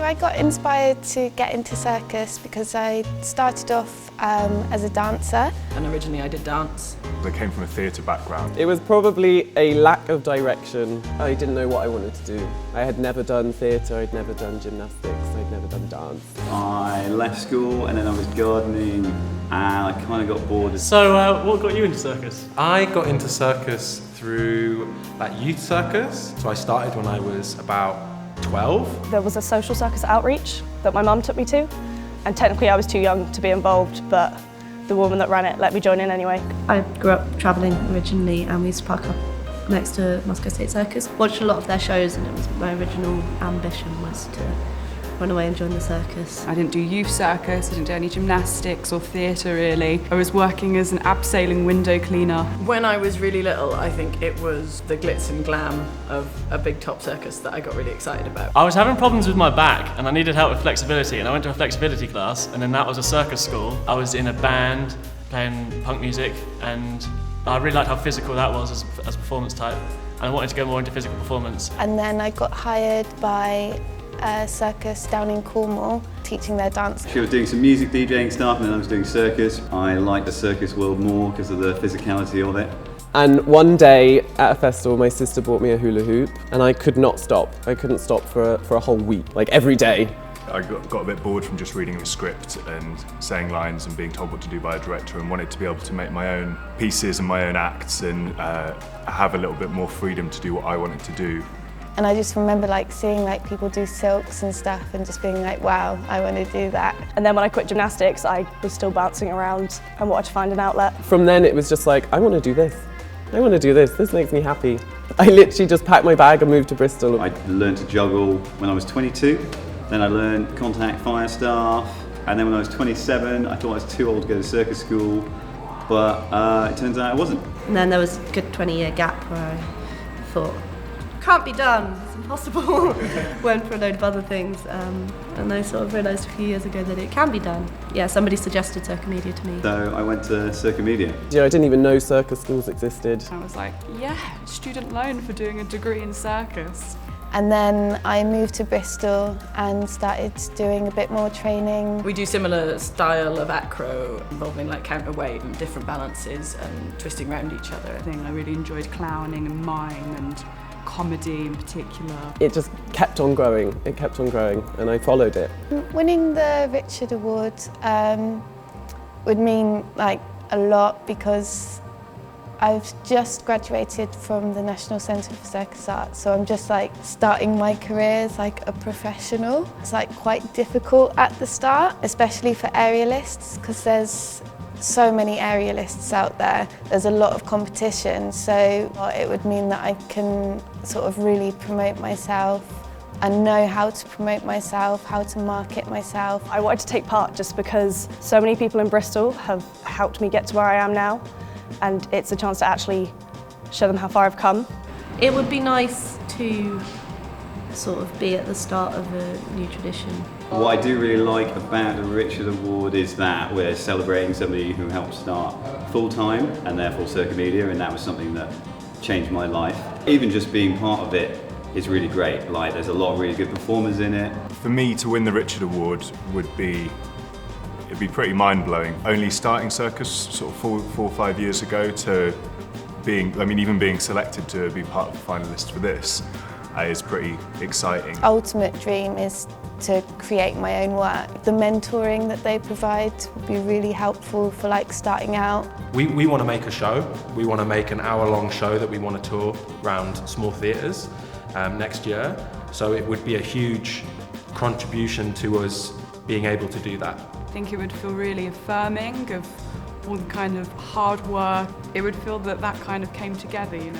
So I got inspired to get into circus because I started off as a dancer. And originally I did dance. I came from a theatre background. It was probably a lack of direction. I didn't know what I wanted to do. I had never done theatre, I'd never done gymnastics, I'd never done dance. I left school and then I was gardening and I kind of got bored. So what got you into circus? I got into circus through youth circus. So I started when I was about 12. There was a social circus outreach that my mum took me to, and technically I was too young to be involved, but the woman that ran it let me join in anyway. I grew up travelling originally and we used to park up next to Moscow State Circus. Watched a lot of their shows and it was my original ambition was to run away and join the circus. I didn't do youth circus, I didn't do any gymnastics or theatre really. I was working as an abseiling window cleaner. When I was really little, I think it was the glitz and glam of a big top circus that I got really excited about. I was having problems with my back and I needed help with flexibility, and I went to a flexibility class, and then that was a circus school. I was in a band playing punk music, and I really liked how physical that was as a performance type, and I wanted to go more into physical performance. And then I got hired by a circus down in Cornwall, teaching their dance. She was doing some music DJing stuff and then I was doing circus. I liked the circus world more because of the physicality of it. And one day at a festival, my sister bought me a hula hoop and I could not stop. I couldn't stop for a whole week, like every day. I got a bit bored from just reading a script and saying lines and being told what to do by a director, and wanted to be able to make my own pieces and my own acts and have a little bit more freedom to do what I wanted to do. And I just remember seeing people do silks and stuff and just being like, wow, I want to do that. And then when I quit gymnastics, I was still bouncing around and wanted to find an outlet. From then it was just like, I want to do this. I want to do this. This makes me happy. I literally just packed my bag and moved to Bristol. I learned to juggle when I was 22. Then I learned contact fire staff. And then when I was 27, I thought I was too old to go to circus school. But it turns out I wasn't. And then there was a good 20-year gap where I thought, can't be done, it's impossible. Went for a load of other things and I sort of realised a few years ago that it can be done. Yeah, somebody suggested Circomedia to me. So I went to Circomedia. I didn't even know circus schools existed. I was like, yeah, student loan for doing a degree in circus. And then I moved to Bristol and started doing a bit more training. We do similar style of acro involving counterweight and different balances and twisting around each other. I think I really enjoyed clowning and mime and comedy in particular. It just kept on growing, and I followed it. Winning the Richard Award would mean a lot because I've just graduated from the National Centre for Circus Arts, so I'm just starting my career as a professional. It's quite difficult at the start, especially for aerialists, because there's so many aerialists out there. There's a lot of competition, so it would mean that I can sort of really promote myself and know how to promote myself, how to market myself. I wanted to take part just because so many people in Bristol have helped me get to where I am now, and it's a chance to actually show them how far I've come. It would be nice to sort of be at the start of a new tradition. What I do really like about the Richard Award is that we're celebrating somebody who helped start full-time and therefore Circomedia, and that was something that changed my life. Even just being part of it is really great. There's a lot of really good performers in it. For me to win the Richard Award it'd be pretty mind-blowing. Only starting circus sort of four or 5 years ago to even being selected to be part of the finalists for this is pretty exciting. Ultimate dream is to create my own work. The mentoring that they provide would be really helpful for starting out. We want to make a show. We want to make an hour-long show that we want to tour around small theatres next year. So it would be a huge contribution to us being able to do that. I think it would feel really affirming of all the kind of hard work. It would feel that kind of came together, you know.